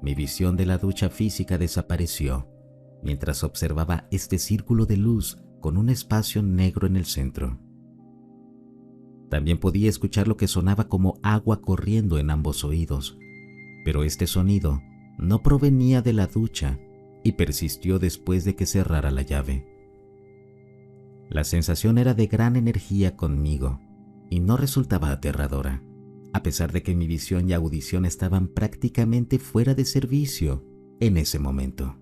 mi visión de la ducha física desapareció mientras observaba este círculo de luz con un espacio negro en el centro. También podía escuchar lo que sonaba como agua corriendo en ambos oídos, pero este sonido no provenía de la ducha y persistió después de que cerrara la llave. La sensación era de gran energía conmigo y no resultaba aterradora, a pesar de que mi visión y audición estaban prácticamente fuera de servicio en ese momento.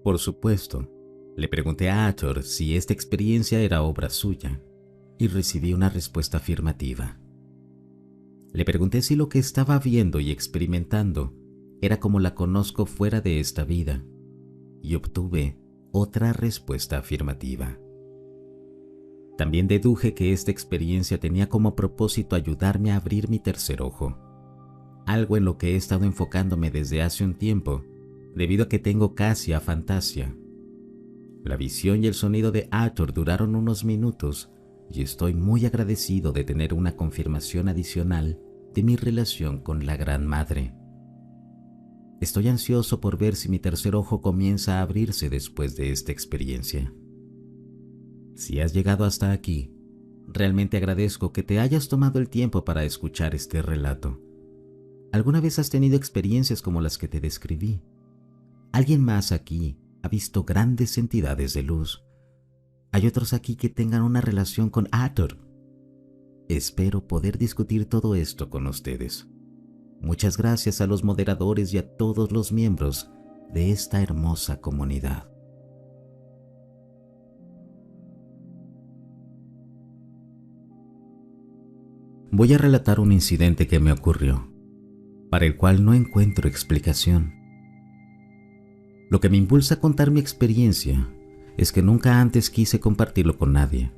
Por supuesto, le pregunté a Arthur si esta experiencia era obra suya y recibí una respuesta afirmativa. Le pregunté si lo que estaba viendo y experimentando era como la conozco fuera de esta vida y obtuve otra respuesta afirmativa. También deduje que esta experiencia tenía como propósito ayudarme a abrir mi tercer ojo, algo en lo que he estado enfocándome desde hace un tiempo, debido a que tengo casi afantasia. La visión y el sonido de Arthur duraron unos minutos y estoy muy agradecido de tener una confirmación adicional de mi relación con la Gran Madre. Estoy ansioso por ver si mi tercer ojo comienza a abrirse después de esta experiencia. Si has llegado hasta aquí, realmente agradezco que te hayas tomado el tiempo para escuchar este relato. ¿Alguna vez has tenido experiencias como las que te describí? ¿Alguien más aquí ha visto grandes entidades de luz? ¿Hay otros aquí que tengan una relación con Arthur? Espero poder discutir todo esto con ustedes. Muchas gracias a los moderadores y a todos los miembros de esta hermosa comunidad. Voy a relatar un incidente que me ocurrió, para el cual no encuentro explicación. Lo que me impulsa a contar mi experiencia es que nunca antes quise compartirlo con nadie.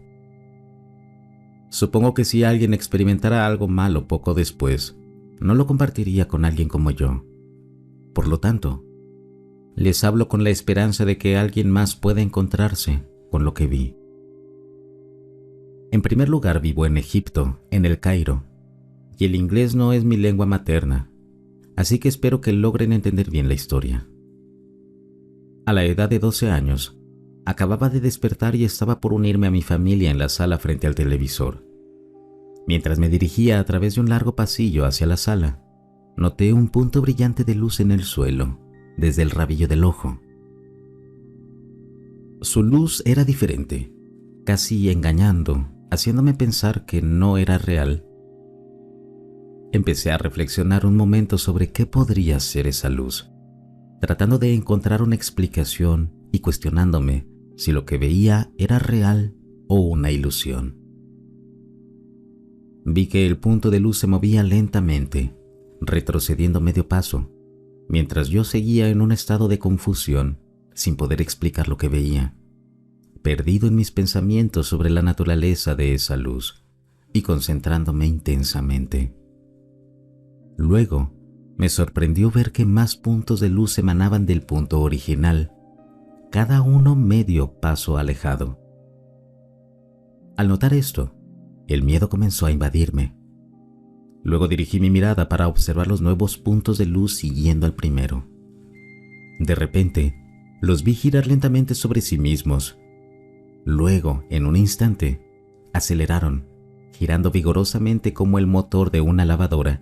Supongo que si alguien experimentara algo malo poco después, no lo compartiría con alguien como yo. Por lo tanto, les hablo con la esperanza de que alguien más pueda encontrarse con lo que vi. En primer lugar, vivo en Egipto, en El Cairo, y el inglés no es mi lengua materna, así que espero que logren entender bien la historia. A la edad de 12 años, acababa de despertar y estaba por unirme a mi familia en la sala frente al televisor. Mientras me dirigía a través de un largo pasillo hacia la sala, noté un punto brillante de luz en el suelo, desde el rabillo del ojo. Su luz era diferente, casi engañando, haciéndome pensar que no era real. Empecé a reflexionar un momento sobre qué podría ser esa luz, tratando de encontrar una explicación y cuestionándome si lo que veía era real o una ilusión. Vi que el punto de luz se movía lentamente, retrocediendo medio paso, mientras yo seguía en un estado de confusión, sin poder explicar lo que veía, perdido en mis pensamientos sobre la naturaleza de esa luz y concentrándome intensamente. Luego, me sorprendió ver que más puntos de luz emanaban del punto original, cada uno medio paso alejado. Al notar esto, el miedo comenzó a invadirme. Luego dirigí mi mirada para observar los nuevos puntos de luz siguiendo al primero. De repente, los vi girar lentamente sobre sí mismos. Luego, en un instante, aceleraron, girando vigorosamente como el motor de una lavadora,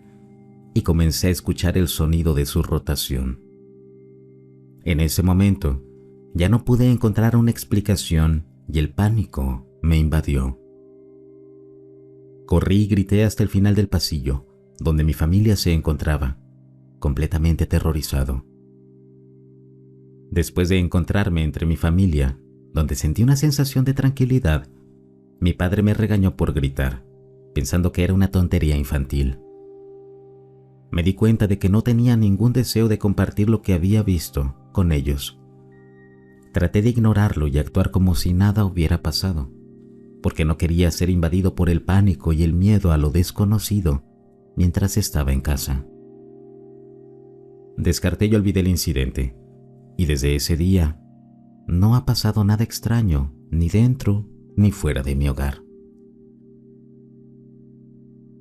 y comencé a escuchar el sonido de su rotación. En ese momento, ya no pude encontrar una explicación y el pánico me invadió. Corrí y grité hasta el final del pasillo, donde mi familia se encontraba, completamente aterrorizado. Después de encontrarme entre mi familia, donde sentí una sensación de tranquilidad, mi padre me regañó por gritar, pensando que era una tontería infantil. Me di cuenta de que no tenía ningún deseo de compartir lo que había visto con ellos. Traté de ignorarlo y actuar como si nada hubiera pasado, porque no quería ser invadido por el pánico y el miedo a lo desconocido mientras estaba en casa. Descarté y olvidé el incidente, y desde ese día no ha pasado nada extraño ni dentro ni fuera de mi hogar.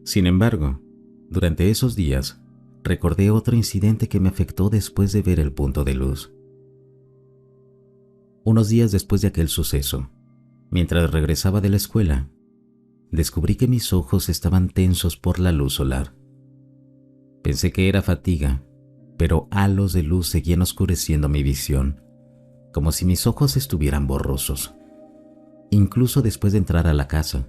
Sin embargo, durante esos días recordé otro incidente que me afectó después de ver el punto de luz. Unos días después de aquel suceso, mientras regresaba de la escuela, descubrí que mis ojos estaban tensos por la luz solar. Pensé que era fatiga, pero halos de luz seguían oscureciendo mi visión, como si mis ojos estuvieran borrosos. Incluso después de entrar a la casa,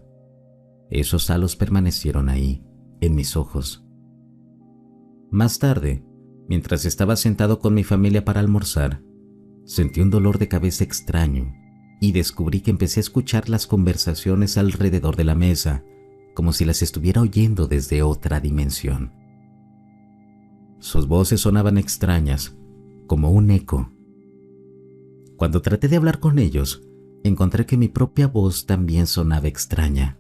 esos halos permanecieron ahí, en mis ojos. Más tarde, mientras estaba sentado con mi familia para almorzar, sentí un dolor de cabeza extraño y descubrí que empecé a escuchar las conversaciones alrededor de la mesa, como si las estuviera oyendo desde otra dimensión. Sus voces sonaban extrañas, como un eco. Cuando traté de hablar con ellos, encontré que mi propia voz también sonaba extraña,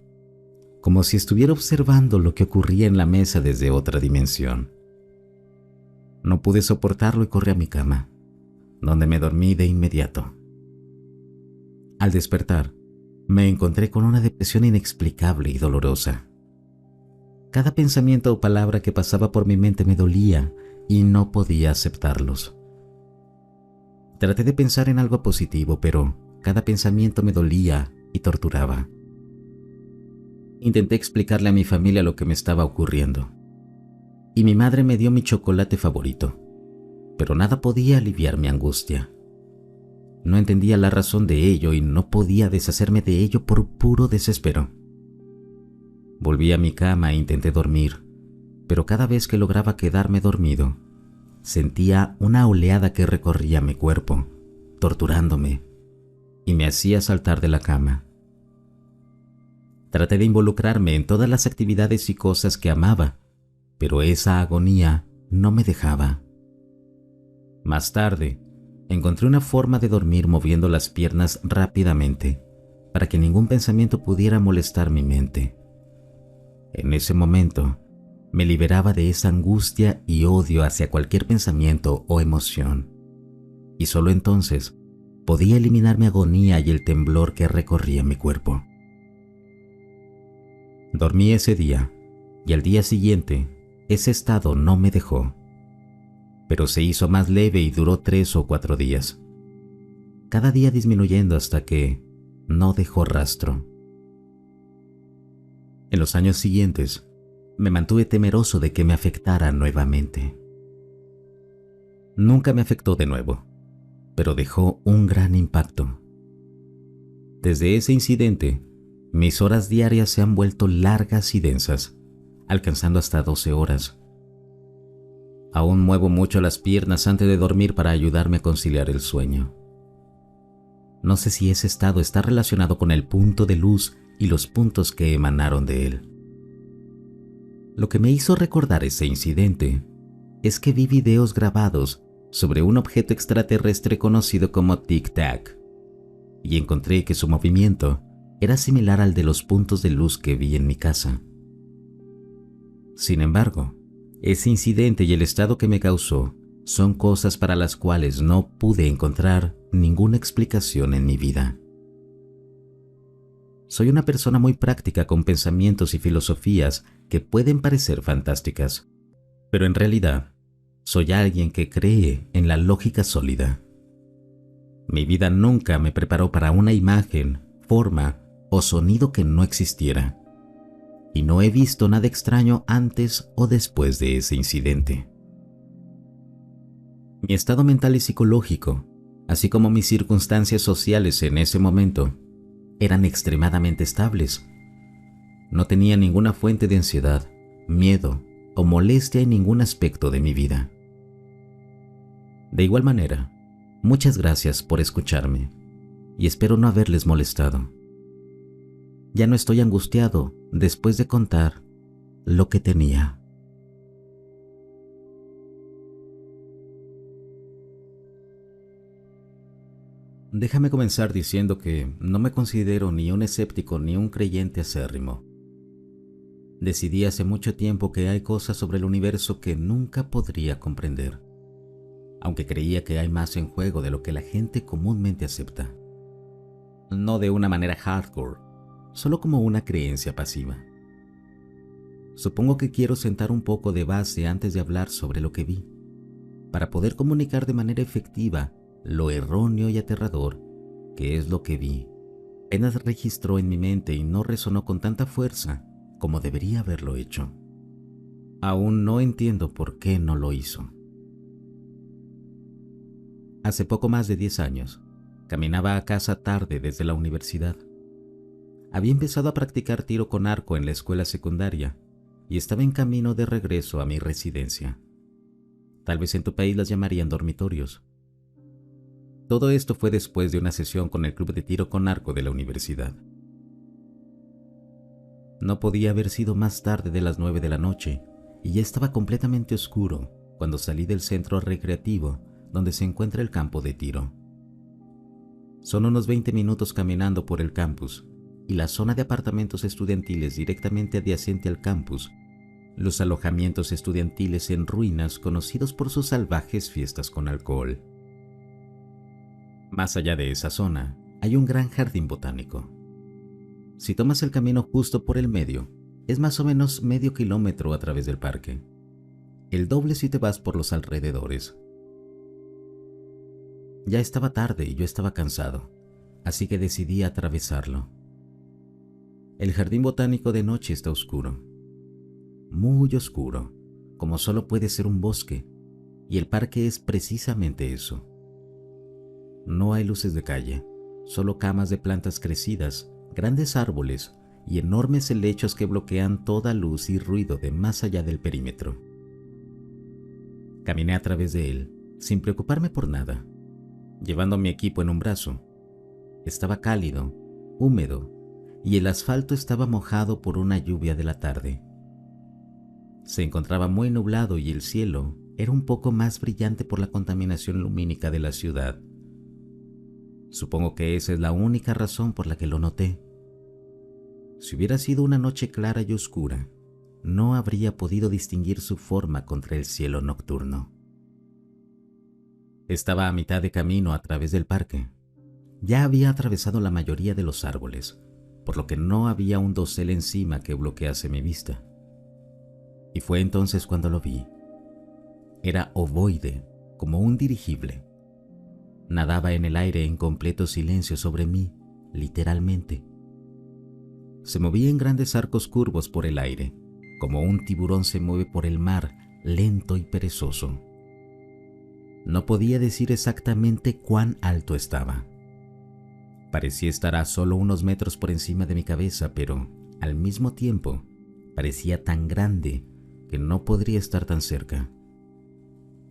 como si estuviera observando lo que ocurría en la mesa desde otra dimensión. No pude soportarlo y corrí a mi cama, donde me dormí de inmediato. Al despertar, me encontré con una depresión inexplicable y dolorosa. Cada pensamiento o palabra que pasaba por mi mente me dolía y no podía aceptarlos. Traté de pensar en algo positivo, pero cada pensamiento me dolía y torturaba. Intenté explicarle a mi familia lo que me estaba ocurriendo, y mi madre me dio mi chocolate favorito, pero nada podía aliviar mi angustia. No entendía la razón de ello y no podía deshacerme de ello por puro desespero. Volví a mi cama e intenté dormir, pero cada vez que lograba quedarme dormido, sentía una oleada que recorría mi cuerpo, torturándome, y me hacía saltar de la cama. Traté de involucrarme en todas las actividades y cosas que amaba, pero esa agonía no me dejaba. Más tarde, encontré una forma de dormir moviendo las piernas rápidamente, para que ningún pensamiento pudiera molestar mi mente. En ese momento, me liberaba de esa angustia y odio hacia cualquier pensamiento o emoción, y solo entonces podía eliminar mi agonía y el temblor que recorría mi cuerpo. Dormí ese día, y al día siguiente, ese estado no me dejó, pero se hizo más leve y duró 3 o 4 días, cada día disminuyendo hasta que no dejó rastro. En los años siguientes, me mantuve temeroso de que me afectara nuevamente. Nunca me afectó de nuevo, pero dejó un gran impacto. Desde ese incidente, mis horas diarias se han vuelto largas y densas, alcanzando hasta 12 horas. Aún muevo mucho las piernas antes de dormir para ayudarme a conciliar el sueño. No sé si ese estado está relacionado con el punto de luz y los puntos que emanaron de él. Lo que me hizo recordar ese incidente es que vi videos grabados sobre un objeto extraterrestre conocido como Tic Tac, y encontré que su movimiento era similar al de los puntos de luz que vi en mi casa. Sin embargo, ese incidente y el estado que me causó son cosas para las cuales no pude encontrar ninguna explicación en mi vida. Soy una persona muy práctica con pensamientos y filosofías que pueden parecer fantásticas, pero en realidad soy alguien que cree en la lógica sólida. Mi vida nunca me preparó para una imagen, forma o sonido que no existiera, y no he visto nada extraño antes o después de ese incidente. Mi estado mental y psicológico, así como mis circunstancias sociales en ese momento, eran extremadamente estables. No tenía ninguna fuente de ansiedad, miedo o molestia en ningún aspecto de mi vida. De igual manera, muchas gracias por escucharme y espero no haberles molestado. Ya no estoy angustiado después de contar lo que tenía. Déjame comenzar diciendo que no me considero ni un escéptico ni un creyente acérrimo. Decidí hace mucho tiempo que hay cosas sobre el universo que nunca podría comprender, aunque creía que hay más en juego de lo que la gente comúnmente acepta. No de una manera hardcore, solo como una creencia pasiva. Supongo que quiero sentar un poco de base antes de hablar sobre lo que vi, para poder comunicar de manera efectiva lo erróneo y aterrador que es lo que vi. Apenas registró en mi mente y no resonó con tanta fuerza como debería haberlo hecho. Aún no entiendo por qué no lo hizo. Hace poco más de 10 años, caminaba a casa tarde desde la universidad. Había empezado a practicar tiro con arco en la escuela secundaria y estaba en camino de regreso a mi residencia. Tal vez en tu país las llamarían dormitorios. Todo esto fue después de una sesión con el club de tiro con arco de la universidad. No podía haber sido más tarde de las 9 de la noche y ya estaba completamente oscuro cuando salí del centro recreativo donde se encuentra el campo de tiro. Son unos 20 minutos caminando por el campus y la zona de apartamentos estudiantiles directamente adyacente al campus, los alojamientos estudiantiles en ruinas conocidos por sus salvajes fiestas con alcohol. Más allá de esa zona, hay un gran jardín botánico. Si tomas el camino justo por el medio, es más o menos medio kilómetro a través del parque. El doble si te vas por los alrededores. Ya estaba tarde y yo estaba cansado, así que decidí atravesarlo. El jardín botánico de noche está oscuro. Muy oscuro, como solo puede ser un bosque, y el parque es precisamente eso. No hay luces de calle, solo camas de plantas crecidas, grandes árboles y enormes helechos que bloquean toda luz y ruido de más allá del perímetro. Caminé a través de él, sin preocuparme por nada, llevando mi equipo en un brazo. Estaba cálido, húmedo, y el asfalto estaba mojado por una lluvia de la tarde. Se encontraba muy nublado y el cielo era un poco más brillante por la contaminación lumínica de la ciudad. Supongo que esa es la única razón por la que lo noté. Si hubiera sido una noche clara y oscura, no habría podido distinguir su forma contra el cielo nocturno. Estaba a mitad de camino a través del parque. Ya había atravesado la mayoría de los árboles, por lo que no había un dosel encima que bloquease mi vista. Y fue entonces cuando lo vi. Era ovoide, como un dirigible. Nadaba en el aire en completo silencio sobre mí, literalmente. Se movía en grandes arcos curvos por el aire, como un tiburón se mueve por el mar, lento y perezoso. No podía decir exactamente cuán alto estaba. Parecía estar a solo unos metros por encima de mi cabeza, pero al mismo tiempo parecía tan grande que no podría estar tan cerca.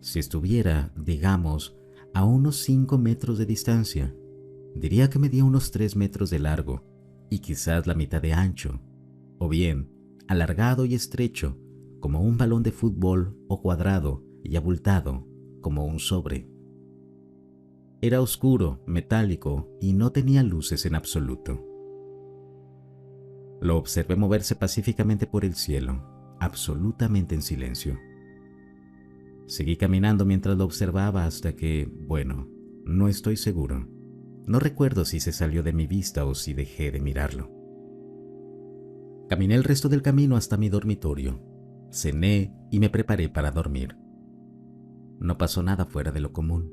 Si estuviera, digamos, a unos 5 metros de distancia, diría que medía unos 3 metros de largo y quizás la mitad de ancho, o bien alargado y estrecho como un balón de fútbol o cuadrado y abultado como un sobre. Era oscuro, metálico y no tenía luces en absoluto. Lo observé moverse pacíficamente por el cielo, absolutamente en silencio. Seguí caminando mientras lo observaba hasta que, bueno, no estoy seguro. No recuerdo si se salió de mi vista o si dejé de mirarlo. Caminé el resto del camino hasta mi dormitorio, cené y me preparé para dormir. No pasó nada fuera de lo común.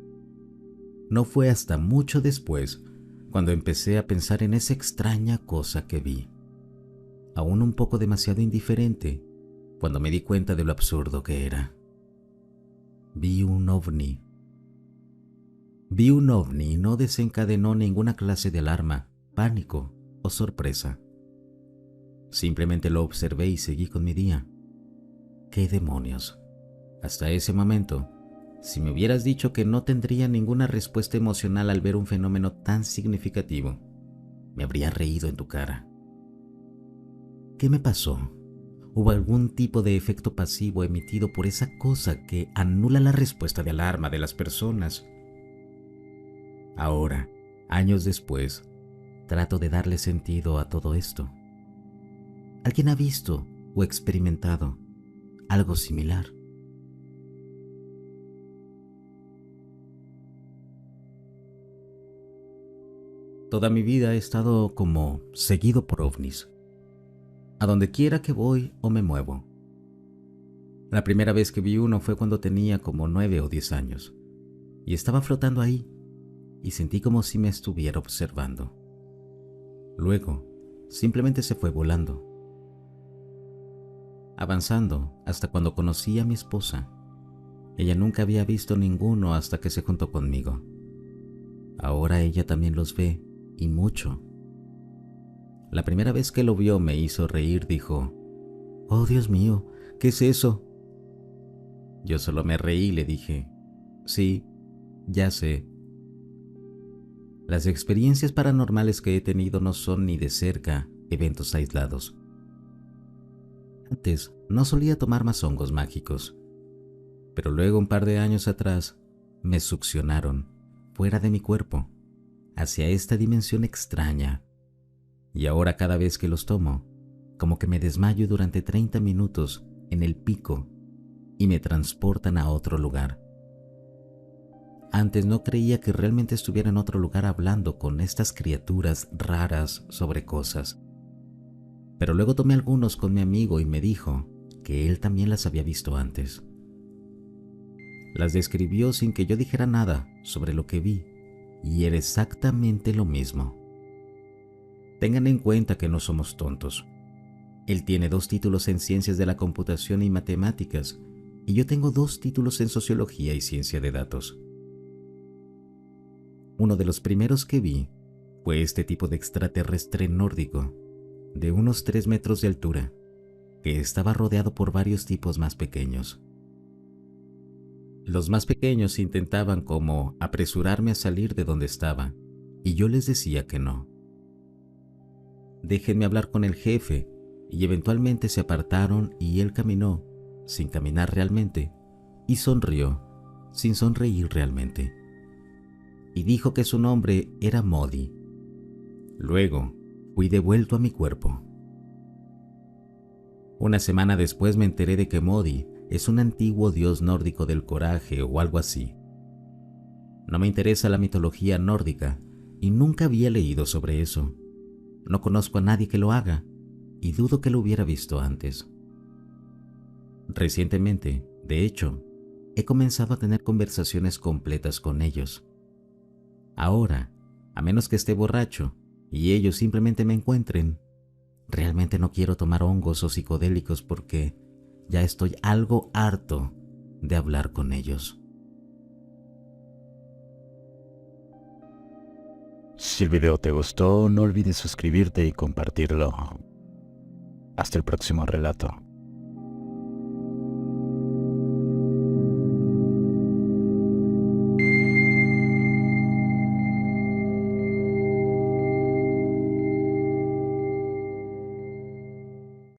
No fue hasta mucho después cuando empecé a pensar en esa extraña cosa que vi, aún un poco demasiado indiferente, cuando me di cuenta de lo absurdo que era. Vi un ovni. Vi un ovni y no desencadenó ninguna clase de alarma, pánico o sorpresa. Simplemente lo observé y seguí con mi día. ¿Qué demonios? Hasta ese momento, si me hubieras dicho que no tendría ninguna respuesta emocional al ver un fenómeno tan significativo, me habría reído en tu cara. ¿Qué me pasó? ¿Hubo algún tipo de efecto pasivo emitido por esa cosa que anula la respuesta de alarma de las personas? Ahora, años después, trato de darle sentido a todo esto. ¿Alguien ha visto o experimentado algo similar? Toda mi vida he estado como seguido por ovnis, a donde quiera que voy o me muevo. La primera vez que vi uno fue cuando tenía como 9 o 10 años, y estaba flotando ahí, y sentí como si me estuviera observando. Luego, simplemente se fue volando, avanzando hasta cuando conocí a mi esposa. Ella nunca había visto ninguno hasta que se juntó conmigo. Ahora ella también los ve, y mucho. La primera vez que lo vio me hizo reír, dijo: «Oh, Dios mío, ¿qué es eso?». Yo solo me reí y le dije: «Sí, ya sé». Las experiencias paranormales que he tenido no son ni de cerca eventos aislados. Antes no solía tomar más hongos mágicos, pero luego, un par de años atrás, me succionaron fuera de mi cuerpo hacia esta dimensión extraña, y ahora cada vez que los tomo, como que me desmayo durante 30 minutos en el pico y me transportan a otro lugar. Antes no creía que realmente estuviera en otro lugar hablando con estas criaturas raras sobre cosas, pero luego tomé algunos con mi amigo y me dijo que él también las había visto antes. Las describió sin que yo dijera nada sobre lo que vi, y era exactamente lo mismo. Tengan en cuenta que no somos tontos. Él tiene 2 títulos en Ciencias de la Computación y Matemáticas, y yo tengo 2 títulos en Sociología y Ciencia de Datos. Uno de los primeros que vi fue este tipo de extraterrestre nórdico, de unos 3 metros de altura, que estaba rodeado por varios tipos más pequeños. Los más pequeños intentaban como apresurarme a salir de donde estaba, y yo les decía que no. Déjenme hablar con el jefe, y eventualmente se apartaron y él caminó, sin caminar realmente, y sonrió, sin sonreír realmente. Y dijo que su nombre era Modi. Luego, fui devuelto a mi cuerpo. Una semana después me enteré de que Modi es un antiguo dios nórdico del coraje o algo así. No me interesa la mitología nórdica y nunca había leído sobre eso. No conozco a nadie que lo haga y dudo que lo hubiera visto antes. Recientemente, de hecho, he comenzado a tener conversaciones completas con ellos. Ahora, a menos que esté borracho y ellos simplemente me encuentren, realmente no quiero tomar hongos o psicodélicos porque ya estoy algo harto de hablar con ellos. Si el video te gustó, no olvides suscribirte y compartirlo. Hasta el próximo relato.